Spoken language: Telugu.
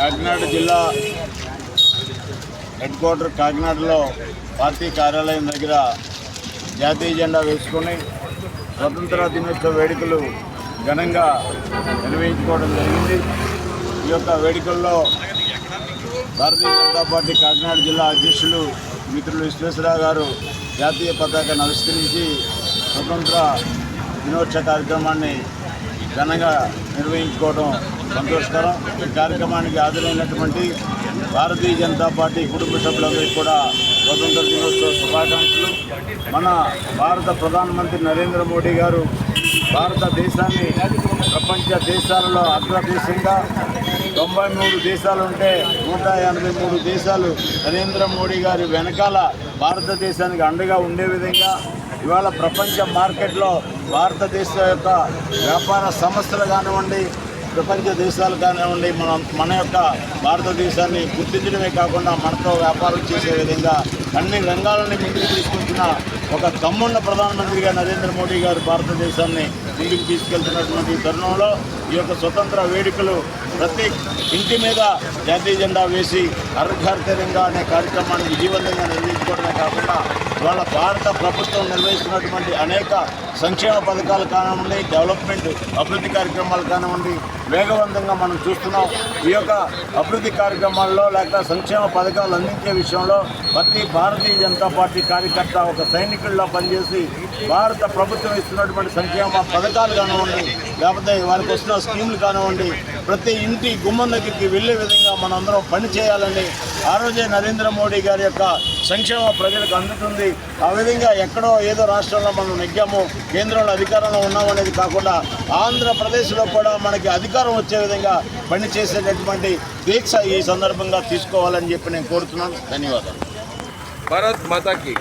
కాకినాడ జిల్లా హెడ్ క్వార్టర్ కాకినాడలో పార్టీ కార్యాలయం దగ్గర జాతీయ జెండా వేసుకొని స్వతంత్ర దినోత్సవ వేడుకలు ఘనంగా నిర్వహించుకోవడం జరిగింది. ఈ యొక్క వేడుకల్లో భారతీయ జనతా పార్టీ కాకినాడ జిల్లా అధ్యక్షులు మిత్రులు విశ్వేశ్వరరావు గారు జాతీయ పతాకాన్ని ఆవిష్కరించి స్వతంత్ర దినోత్సవ కార్యక్రమాన్ని ఘనంగా నిర్వహించుకోవడం సంతోషకరం. ఈ కార్యక్రమానికి హాజరైనటువంటి భారతీయ జనతా పార్టీ కుటుంబ సభ్యులందరికీ కూడా స్వతంత్ర దినోత్సవ శుభాకాంక్షలు. మన భారత ప్రధానమంత్రి నరేంద్ర మోడీ గారు భారతదేశాన్ని ప్రపంచ దేశాలలో అగ్రదేశంగా 93 దేశాలు ఉంటే 183 దేశాలు నరేంద్ర మోడీ గారి వెనకాల భారతదేశానికి అండగా ఉండే విధంగా ఇవాళ ప్రపంచ మార్కెట్లో భారతదేశ యొక్క వ్యాపార సంస్థలు కానివ్వండి, ప్రపంచ దేశాలు కానివ్వండి, మన యొక్క భారతదేశాన్ని గుర్తించడమే కాకుండా మనతో వ్యాపారం చేసే విధంగా అన్ని రంగాలని ముందుకు తీసుకొచ్చిన ఒక తమ్మున్న ప్రధానమంత్రిగా నరేంద్ర మోడీ గారు భారతదేశాన్ని ముందుకు తీసుకెళ్తున్నటువంటి తరుణంలో ఈ యొక్క స్వతంత్ర వేడుకలు ప్రతి ఇంటి మీద జాతీయ జెండా వేసి హర్ తిరంగా అనే కార్యక్రమాన్ని విజయవంతంగా నిర్వహించుకోవడమే కాకుండా ఇవాళ భారత ప్రభుత్వం నిర్వహిస్తున్నటువంటి అనేక సంక్షేమ పథకాలు కానివ్వండి, డెవలప్మెంట్ అభివృద్ధి కార్యక్రమాలు కానివ్వండి వేగవంతంగా మనం చూస్తున్నాం. ఈ యొక్క అభివృద్ధి కార్యక్రమాల్లో లేక సంక్షేమ పథకాలు అందించే విషయంలో ప్రతి భారతీయ జనతా పార్టీ కార్యకర్త ఒక సైనికుల్లో పనిచేసి భారత ప్రభుత్వం ఇస్తున్నటువంటి సంక్షేమ పథకాలు కానివ్వండి, లేకపోతే వారికి వస్తున్న స్కీములు కానివ్వండి, ప్రతి ఇంటి గుమ్మం దగ్గరికి వెళ్ళే విధంగా మనందరం పని చేయాలని ఆ రోజే నరేంద్ర మోడీ గారి యొక్క సంక్షేమ ప్రజలకు అందుతుంది. ఆ విధంగా ఎక్కడో ఏదో రాష్ట్రంలో మనం నెగ్గాము, కేంద్రంలో అధికారంలో ఉన్నామనేది కాకుండా ఆంధ్రప్రదేశ్లో కూడా మనకి అధికారం వచ్చే విధంగా పని చేసేటటువంటి దీక్ష ఈ సందర్భంగా తీసుకోవాలని చెప్పి నేను కోరుతున్నాను. ధన్యవాదాలు. భారత్ మాతాకి